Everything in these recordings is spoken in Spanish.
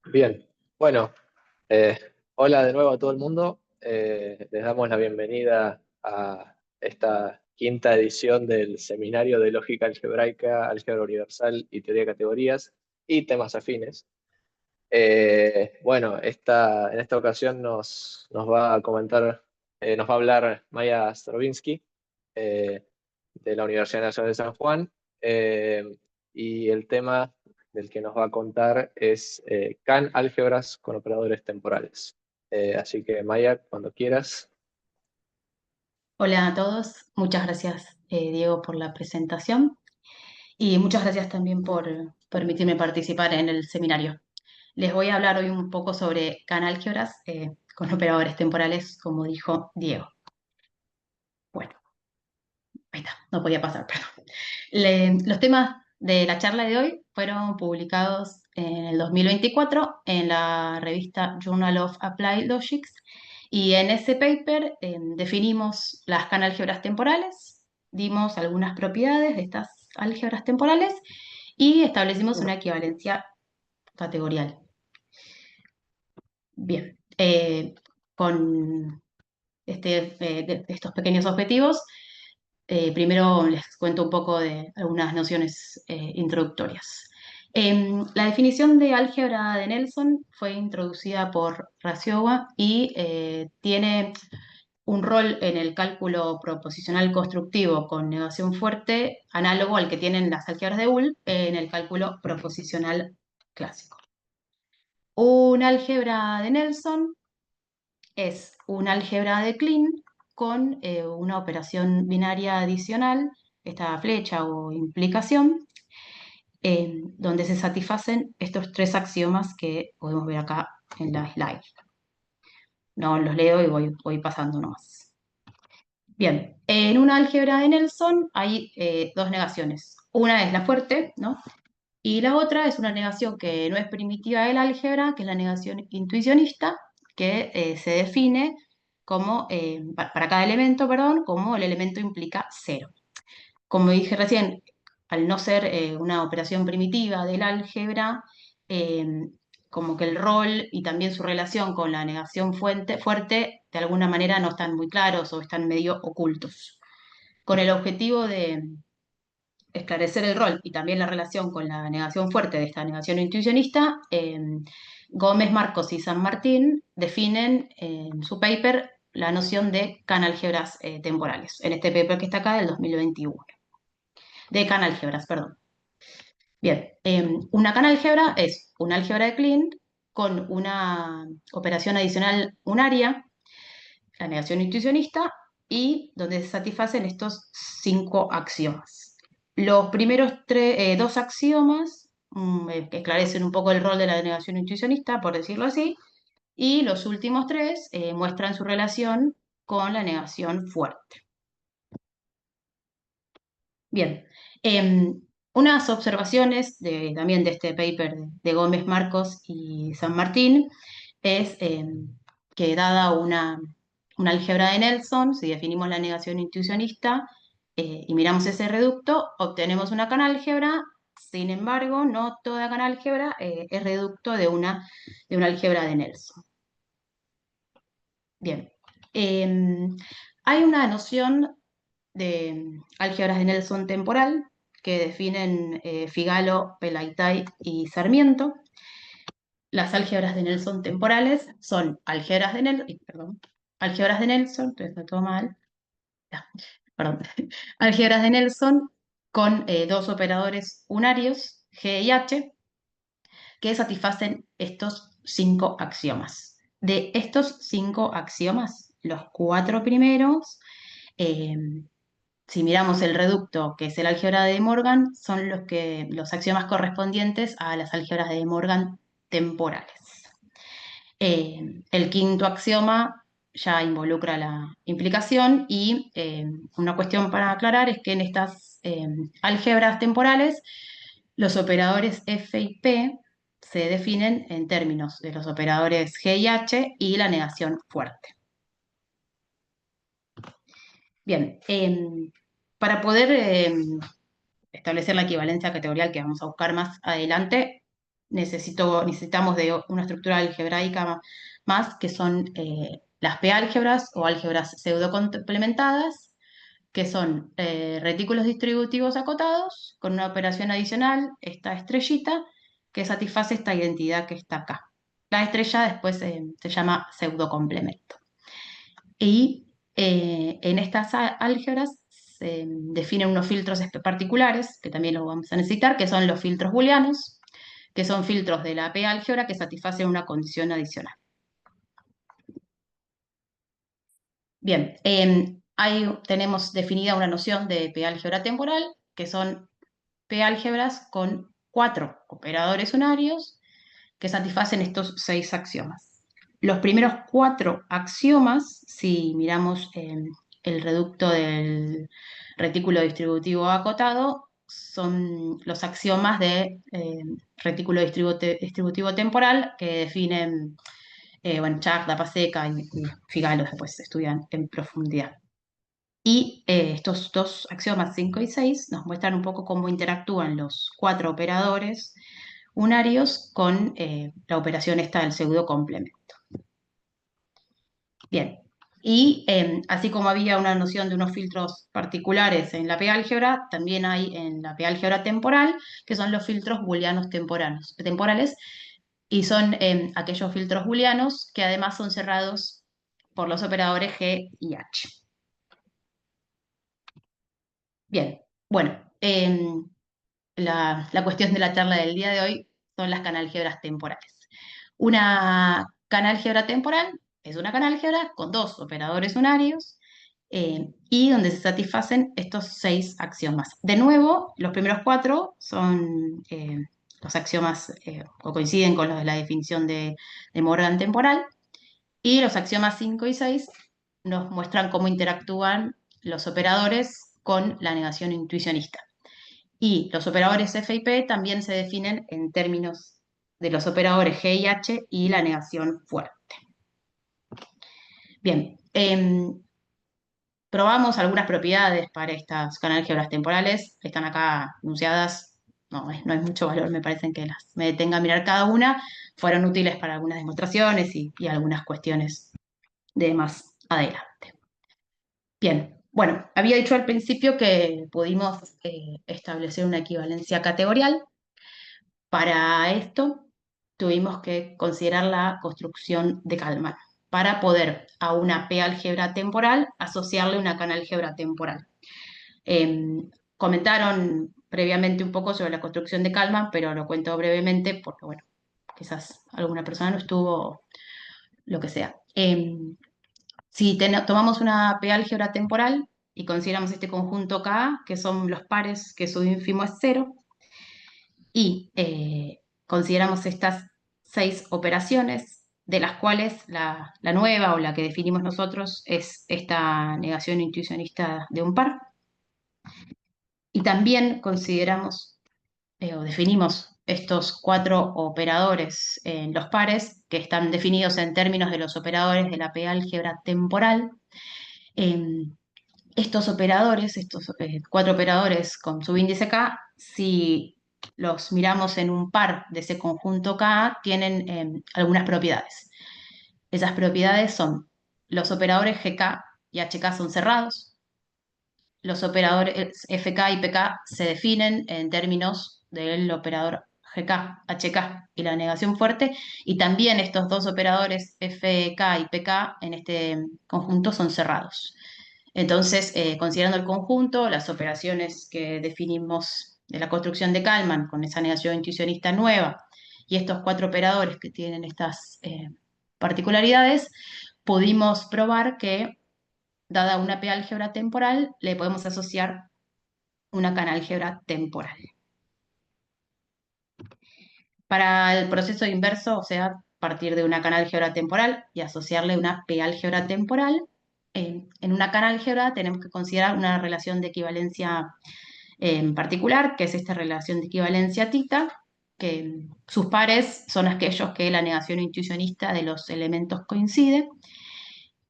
Bien, bueno, eh, hola de nuevo a todo el mundo. Les damos la bienvenida a esta quinta edición del Seminario de Lógica Algebraica, Álgebra Universal y Teoría de Categorías y temas afines. Bueno, en esta ocasión nos va a comentar, nos va a hablar Maya Stravinsky eh, de la Universidad Nacional de San Juan, y el tema del que nos va a contar es CAN álgebras con operadores temporales. Así que Maya, cuando quieras. Hola a todos, muchas gracias Diego por la presentación y muchas gracias también por permitirme participar en el seminario. Les voy a hablar hoy un poco sobre canálgebras con operadores temporales, como dijo Diego. Bueno, ahí está, no podía pasar, perdón. Los temas de la charla de hoy fueron publicados en el 2024 en la revista Journal of Applied Logics y en ese paper definimos las canálgebras temporales, dimos algunas propiedades de estas álgebras temporales y establecimos una equivalencia categorial. Bien, con estos pequeños objetivos, primero les cuento un poco de algunas nociones introductorias. La definición de álgebra de Nelson fue introducida por Rasiowa y tiene un rol en el cálculo proposicional constructivo con negación fuerte, análogo al que tienen las álgebras de Boole en el cálculo proposicional clásico. Un álgebra de Nelson es un álgebra de Klein con una operación binaria adicional, esta flecha o implicación, donde se satisfacen estos tres axiomas que podemos ver acá en la slide. No los leo y voy pasando nomás. Bien, en una álgebra de Nelson hay dos negaciones. Una es la fuerte, ¿no? Y la otra es una negación que no es primitiva del álgebra, que es la negación intuicionista, que se define como, para cada elemento, perdón, como el elemento implica cero. Como dije recién, al no ser una operación primitiva del álgebra, eh, como que el rol y también su relación con la negación fuerte, de alguna manera no están muy claros o están medio ocultos. Con el objetivo de esclarecer el rol y también la relación con la negación fuerte de esta negación intuicionista, Gómez, Marcos y San Martín definen en su paper la noción de canálgebras temporales, en este paper que está acá del 2021, de canálgebras, perdón. Bien, una canálgebra es una álgebra de Klein con una operación adicional unaria, la negación intuicionista, y donde se satisfacen estos cinco axiomas. Los primeros dos axiomas que esclarecen un poco el rol de la negación intuicionista, por decirlo así, y los últimos tres muestran su relación con la negación fuerte. Bien, unas observaciones también de este paper de Gómez, Marcos y San Martín es que dada una álgebra de Nelson, si definimos la negación intuicionista y miramos ese reducto, obtenemos una canálgebra. Sin embargo, no toda canálgebra es reducto de una álgebra de Nelson. Bien, hay una noción de álgebras de Nelson temporal que definen Figalo, Pelaitai y Sarmiento. Las álgebras de Nelson temporales son álgebras de Nelson, perdón, álgebras de Nelson, está todo mal, ya, perdón, álgebras de Nelson con dos operadores unarios, G y H, que satisfacen estos cinco axiomas. De estos cinco axiomas, los cuatro primeros, eh, si miramos el reducto, que es el álgebra de De Morgan, son los axiomas correspondientes a las álgebras de De Morgan temporales. El quinto axioma ya involucra la implicación y una cuestión para aclarar es que en estas álgebras temporales los operadores F y P se definen en términos de los operadores G y H y la negación fuerte. Bien, para poder establecer la equivalencia categorial que vamos a buscar más adelante, necesitamos de una estructura algebraica más, que son las P-álgebras o álgebras pseudo-complementadas, que son retículos distributivos acotados con una operación adicional, esta estrellita, que satisface esta identidad que está acá. La estrella después se llama pseudocomplemento. Y en estas álgebras se definen unos filtros particulares, que también los vamos a necesitar, que son los filtros booleanos, que son filtros de la P-álgebra que satisfacen una condición adicional. Bien, ahí tenemos definida una noción de P-álgebra temporal, que son P-álgebras con 4 operadores unarios que satisfacen estos 6 axiomas. Los primeros 4 axiomas, si miramos el reducto del retículo distributivo acotado, son los axiomas de retículo distributivo temporal que definen Chak, Dapaseca y Figalo, después se estudian en profundidad. Y estos dos axiomas 5 y 6 nos muestran un poco cómo interactúan los 4 operadores unarios con la operación esta del pseudocomplemento. Bien, y así como había una noción de unos filtros particulares en la P-álgebra, también hay en la P-álgebra temporal, que son los filtros booleanos temporales, y son aquellos filtros booleanos que además son cerrados por los operadores G y H. Bien, bueno, la cuestión de la charla del día de hoy son las canálgebras temporales. Una canálgebra temporal es una canálgebra con 2 operadores unarios y donde se satisfacen estos 6 axiomas. De nuevo, los primeros 4 son los axiomas o coinciden con los de la definición de Morgan temporal, y los axiomas 5 y 6 nos muestran cómo interactúan los operadores con la negación intuicionista. Y los operadores F y P también se definen en términos de los operadores G y H y la negación fuerte. Bien, probamos algunas propiedades para estas canálgebras temporales. Están acá enunciadas. No hay mucho valor, me parecen que me detenga a mirar cada una. Fueron útiles para algunas demostraciones y algunas cuestiones de más adelante. Bien, bueno, había dicho al principio que pudimos establecer una equivalencia categorial. Para esto tuvimos que considerar la construcción de Kalman para poder a una P-álgebra temporal asociarle una canálgebra temporal. Comentaron previamente un poco sobre la construcción de Kalman, pero lo cuento brevemente porque, bueno, quizás alguna persona no estuvo, lo que sea. Si tomamos una P-álgebra temporal y consideramos este conjunto K, que son los pares que su ínfimo es 0, y consideramos estas 6 operaciones, de las cuales la nueva o la que definimos nosotros es esta negación intuicionista de un par. Y también consideramos o definimos estos 4 operadores en los pares que están definidos en términos de los operadores de la P-álgebra temporal. Estos operadores, estos 4 operadores con subíndice K, si los miramos en un par de ese conjunto K, tienen algunas propiedades. Esas propiedades son: los operadores GK y HK son cerrados, los operadores FK y PK se definen en términos del operador GK, HK y la negación fuerte, y también estos 2 operadores FK y PK en este conjunto son cerrados. Entonces, considerando el conjunto, las operaciones que definimos de la construcción de Kalman con esa negación intuicionista nueva y estos 4 operadores que tienen estas particularidades, pudimos probar que, dada una P-álgebra temporal, le podemos asociar una canálgebra temporal. Para el proceso inverso, o sea, partir de una canálgebra temporal y asociarle una P-álgebra temporal, en una canálgebra tenemos que considerar una relación de equivalencia en particular, que es esta relación de equivalencia tita, que sus pares son aquellos que la negación intuicionista de los elementos coincide.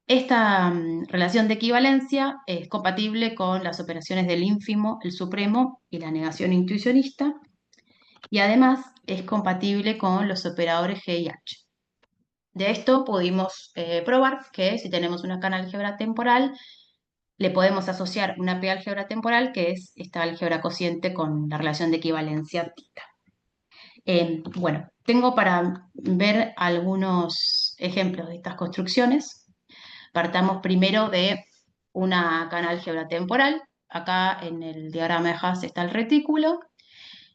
Esta relación de equivalencia es compatible con las operaciones del ínfimo, el supremo y la negación intuicionista, y además es compatible con los operadores G y H. De esto pudimos probar que si tenemos una canal álgebra temporal, le podemos asociar una P álgebra temporal, que es esta álgebra cociente con la relación de equivalencia tita. Bueno, tengo para ver algunos ejemplos de estas construcciones. Partamos primero de una canal álgebra temporal. Acá en el diagrama de Haas está el retículo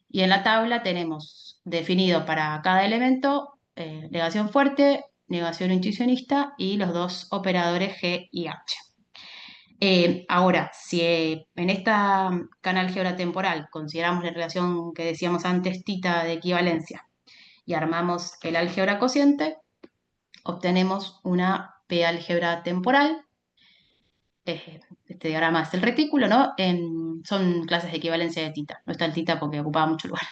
y en la tabla tenemos definido para cada elemento negación fuerte, negación intuicionista y los dos operadores G y H. Ahora, si en esta canal álgebra temporal consideramos la relación que decíamos antes, tita de equivalencia, y armamos el álgebra cociente, obtenemos una P álgebra temporal. Este diagrama es el retículo, ¿no? Son clases de equivalencia de tita. No está el tita porque ocupaba mucho lugar.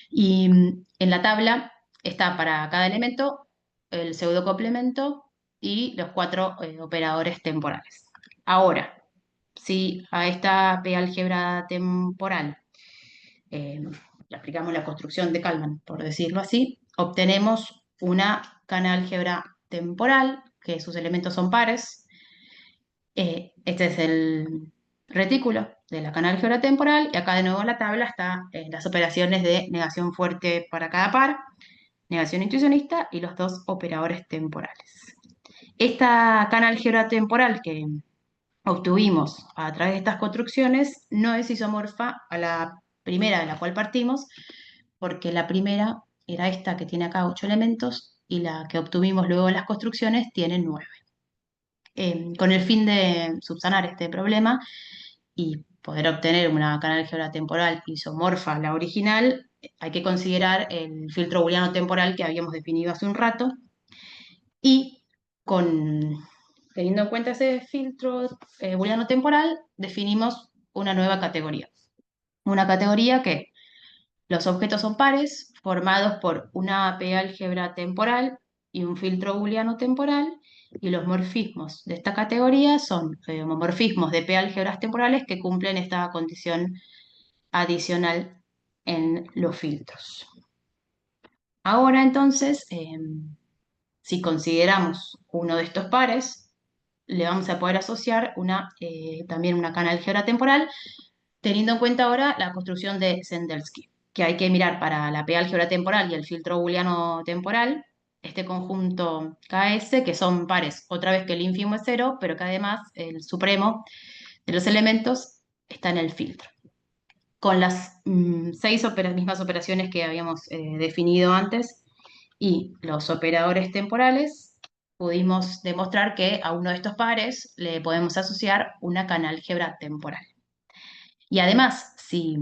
Y en la tabla está para cada elemento el pseudocomplemento y los cuatro operadores temporales. Ahora, si a esta P álgebra temporal eh, le aplicamos la construcción de Kalman, por decirlo así, obtenemos una canal álgebra temporal, que sus elementos son pares. Este es el retículo de la canal álgebra temporal, y acá de nuevo en la tabla están las operaciones de negación fuerte para cada par, negación intuicionista y los dos operadores temporales. Esta canal álgebra temporal que obtuvimos a través de estas construcciones no es isomorfa a la primera de la cual partimos, porque la primera era esta que tiene acá 8 elementos y la que obtuvimos luego en las construcciones tiene 9. Con el fin de subsanar este problema y poder obtener una canal álgebra temporal isomorfa a la original, hay que considerar el filtro booleano temporal que habíamos definido hace un rato, y teniendo en cuenta ese filtro booleano temporal, definimos una nueva categoría. Una categoría que los objetos son pares, formados por una P álgebra temporal y un filtro booleano temporal, y los morfismos de esta categoría son homomorfismos de P álgebras temporales que cumplen esta condición adicional en los filtros. Ahora entonces, si consideramos uno de estos pares, le vamos a poder asociar también una canal álgebra temporal, teniendo en cuenta ahora la construcción de Sendelsky, que hay que mirar para la P álgebra temporal y el filtro booleano temporal, este conjunto KS, que son pares, otra vez que el ínfimo es cero, pero que además el supremo de los elementos está en el filtro. Con las mismas operaciones que habíamos definido antes y los operadores temporales, pudimos demostrar que a uno de estos pares le podemos asociar una canal álgebra temporal. Y además, si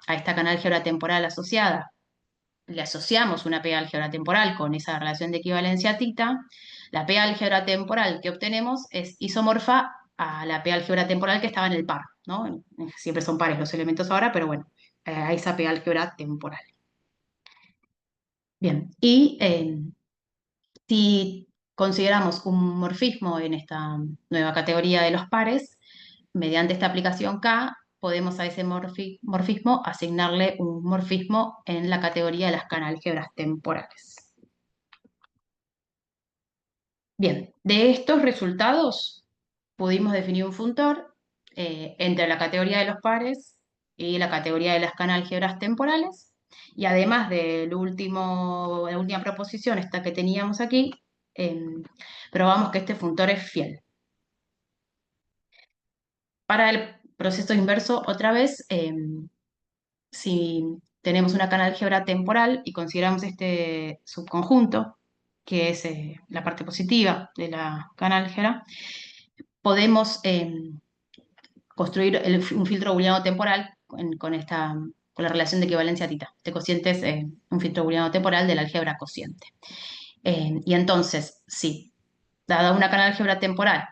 a esta canal álgebra temporal asociada le asociamos una P álgebra temporal con esa relación de equivalencia tita, la P álgebra temporal que obtenemos es isomorfa a la P álgebra temporal que estaba en el par, ¿no? Siempre son pares los elementos ahora, pero bueno, a esa P álgebra temporal. Bien, y si consideramos un morfismo en esta nueva categoría de los pares, mediante esta aplicación K, podemos a ese morfismo asignarle un morfismo en la categoría de las canálgebras temporales. Bien, de estos resultados pudimos definir un funtor entre la categoría de los pares y la categoría de las canálgebras temporales, y además de la última proposición, esta que teníamos aquí, probamos que este funtor es fiel. Para el proceso inverso, otra vez, si tenemos una canal álgebra temporal y consideramos este subconjunto, que es la parte positiva de la canal álgebra, podemos construir un filtro booleano temporal con la relación de equivalencia tita. Este cociente es un filtro booleano temporal del álgebra cociente. Y entonces, si dada una canal álgebra temporal,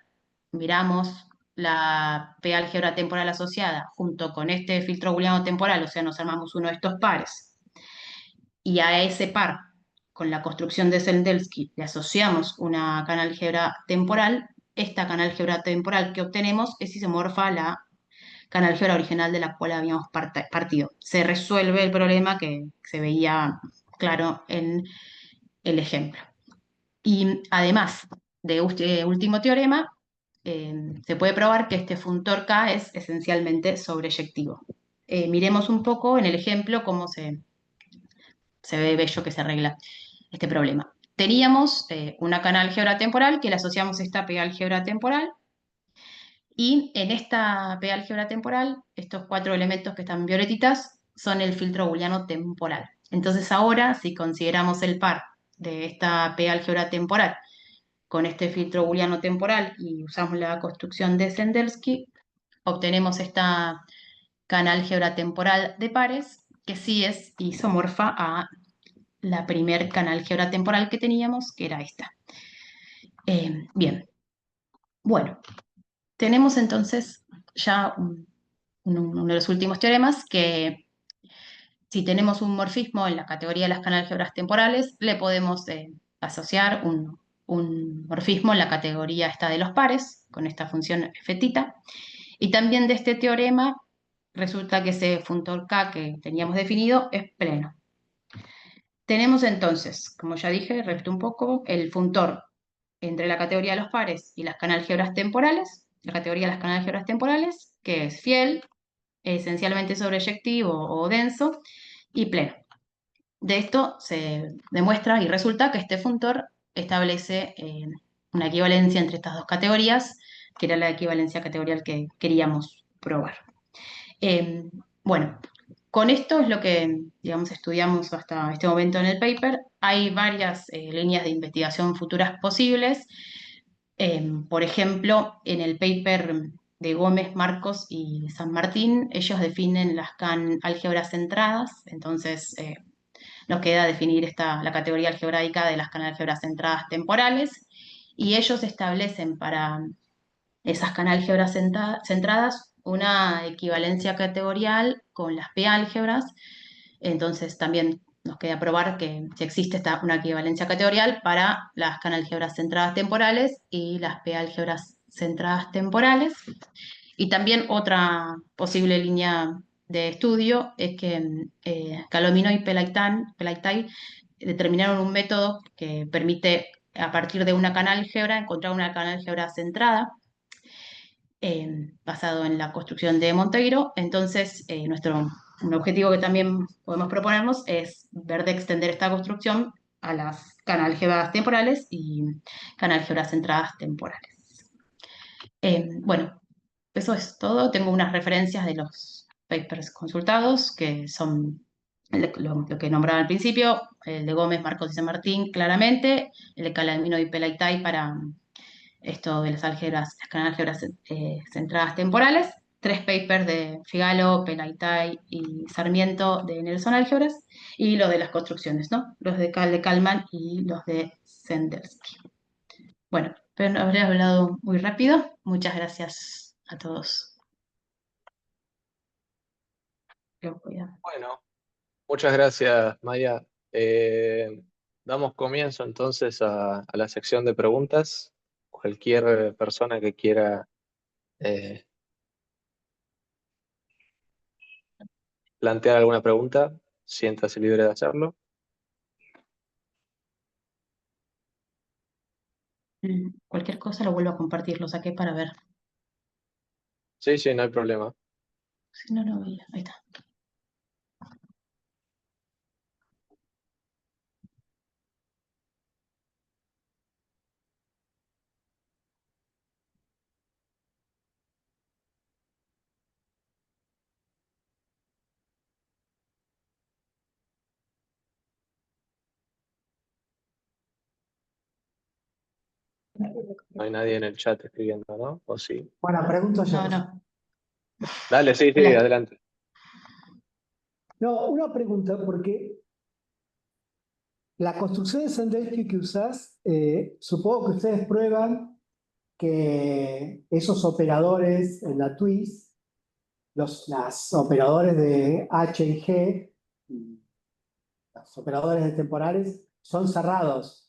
miramos la P álgebra temporal asociada junto con este filtro booleano temporal, o sea, nos armamos uno de estos pares, y a ese par, con la construcción de Sendelsky, le asociamos una canal álgebra temporal, esta canal álgebra temporal que obtenemos es isomorfa a la canal álgebra original de la cual habíamos partido. Se resuelve el problema que se veía claro en el ejemplo. Y además de este último teorema, se puede probar que este funtor K es esencialmente sobreyectivo. Miremos un poco en el ejemplo cómo se ve bello que se arregla este problema. Teníamos una canal álgebra temporal que le asociamos esta P álgebra temporal, y en esta P álgebra temporal, estos 4 elementos que están en violetitas son el filtro booleano temporal. Entonces ahora, si consideramos el par de esta P álgebra temporal con este filtro booleano temporal y usamos la construcción de Zendelsky, obtenemos esta canal álgebra temporal de pares, que sí es isomorfa a la primer canal álgebra temporal que teníamos, que era esta. Bien, bueno, tenemos entonces ya uno de los últimos teoremas, que si tenemos un morfismo en la categoría de las canal álgebras temporales, le podemos asociar un morfismo en la categoría esta de los pares, con esta función f θ. Y también de este teorema resulta que ese funtor K que teníamos definido es pleno. Tenemos entonces, como ya dije, repito un poco, el funtor entre la categoría de los pares y las canal álgebras temporales, la categoría de las canal álgebras temporales, que es fiel, esencialmente sobreyectivo o denso, y pleno. De esto se demuestra y resulta que este funtor establece una equivalencia entre estas dos categorías, que era la equivalencia categorial que queríamos probar. Bueno, con esto es lo que, digamos, estudiamos hasta este momento en el paper. Hay varias líneas de investigación futuras posibles. Por ejemplo, en el paper de Gómez, Marcos y San Martín, ellos definen las álgebras centradas, entonces nos queda definir la categoría algebraica de las álgebras centradas temporales, y ellos establecen para esas canálgebras centradas una equivalencia categorial con las P-álgebras. Entonces también nos queda probar que si existe una equivalencia categorial para las canálgebras centradas temporales y las P-álgebras centradas temporales. Y también otra posible línea de estudio es que Calomino y Pelaitai determinaron un método que permite, a partir de una canálgebra, encontrar una canálgebra centrada, basado en la construcción de Monteiro. Entonces, un objetivo que también podemos proponernos es ver de extender esta construcción a las canálgebras temporales y canálgebras centradas temporales. Bueno, eso es todo. Tengo unas referencias de los papers consultados, que son lo que nombraba al principio, el de Gómez, Marcos y San Martín, claramente, el de Calamino y Pelaitai para esto de las álgebras centradas temporales, 3 papers de Figalo, Pelaitai y Sarmiento de Nelson Álgebras, y los de las construcciones, ¿no? Los de Kalman y los de Zendelsky. Bueno, pero habré hablado muy rápido. Muchas gracias a todos. Bueno, muchas gracias, Maya. Damos comienzo entonces a la sección de preguntas. Cualquier persona que quiera eh, plantear alguna pregunta, siéntase libre de hacerlo. Cualquier cosa lo vuelvo a compartir, lo saqué para ver. Sí, sí, no hay problema. Si no, no veía. Ahí está. No hay nadie en el chat escribiendo, ¿no? ¿O sí? Bueno, pregunto yo. No, no. Dale, sí, sí, Hola. adelante. No, una pregunta, porque la construcción de Zendelsky que usás, supongo que ustedes prueban que esos operadores en la twist, los operadores de H y G, los operadores de temporales, son cerrados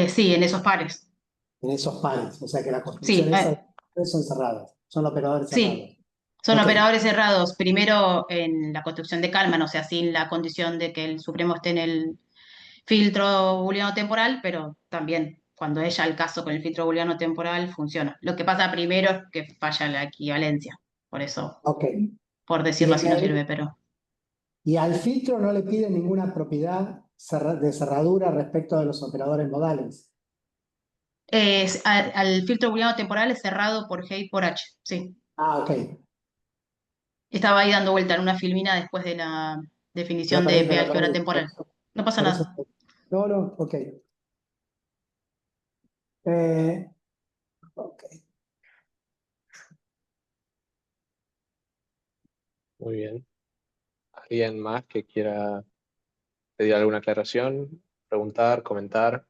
Sí, en esos pares. en esos pares. O sea que las Sí, construcciones esas son cerradas. son operadores cerrados. Sí, son Ok. operadores cerrados, primero en la construcción de Kalman, o sea, sin la condición de que el Supremo esté en el filtro booleano temporal, pero también cuando es ya el caso con el filtro booleano temporal funciona. Lo que pasa primero es que falla la equivalencia, por eso, Ok. por Y, decirlo así, no sirve, pero... y al filtro no le piden ninguna propiedad de cerradura respecto de los operadores modales. Al filtro booleano temporal es cerrado por G y por H, sí. Ah, ok. Estaba ahí dando vuelta en una filmina después de la definición de P Lo álgebra perdí. temporal. No pasa Por eso. nada. No, no, ok. Ok. Muy bien. ¿Alguien más que quiera pedir alguna aclaración, preguntar, comentar?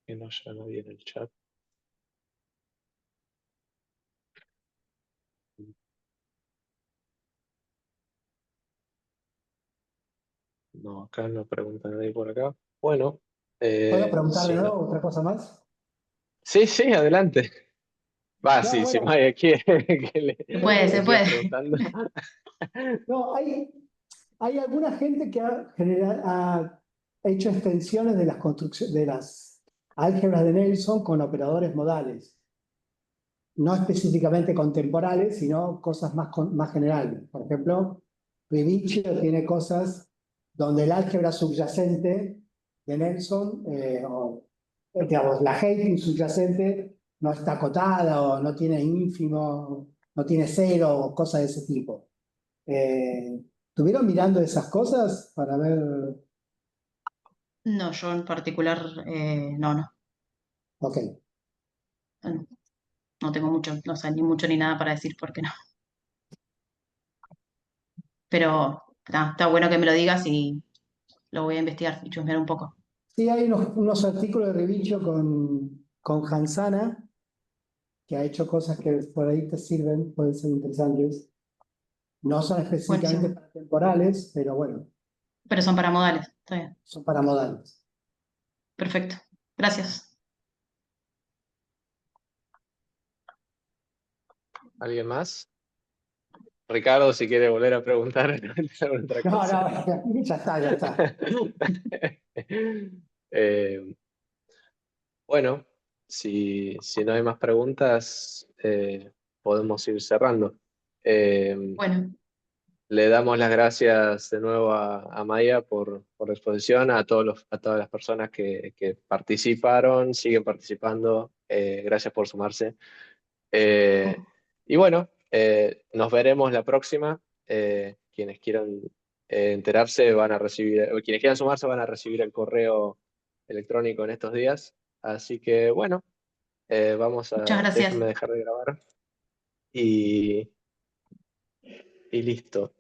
Que no haya nadie en el chat. No, acá no pregunta nadie por acá. Bueno, ¿Puedo preguntar de si no. nuevo otra cosa más? Sí, sí, adelante. Va, No, sí, si bueno, Maya quiere que Se le siga puede. preguntando. no, hay alguna gente que ha hecho extensiones de las construcciones de las álgebras de Nelson con operadores modales. No específicamente contemporales, sino cosas más generales. Por ejemplo, Revicchio tiene cosas donde el álgebra subyacente de Nelson, digamos, la Hating subyacente no está acotada o no tiene ínfimo, no tiene cero o cosas de ese tipo. ¿Estuvieron mirando esas cosas para ver? No, yo en particular, no. Ok. No tengo mucho, no sé, ni mucho ni nada para decir por qué no. Pero está bueno que me lo digas y lo voy a investigar y chusmear un poco. Sí, hay unos artículos de Revicchio con Hansana, que ha hecho cosas que por ahí te sirven, pueden ser interesantes. No son específicamente Buenísimo. para temporales, pero bueno, Pero son para modales. Está bien. son para modales. Perfecto. Gracias. ¿Alguien más? Ricardo, si quiere volver a preguntar alguna otra No, cosa. no, ya está, ya está. Eh, bueno, si no hay más preguntas, podemos ir cerrando. Eh, Bueno, Le damos las gracias de nuevo a Maya por la exposición, a todas las personas que participaron, siguen participando. Gracias por sumarse. Eh, y bueno, nos veremos la próxima. Quienes quieran enterarse van a recibir, o quienes quieran sumarse van a recibir el correo electrónico en estos días. Así que bueno, muchas gracias. déjenme dejar de grabar y listo.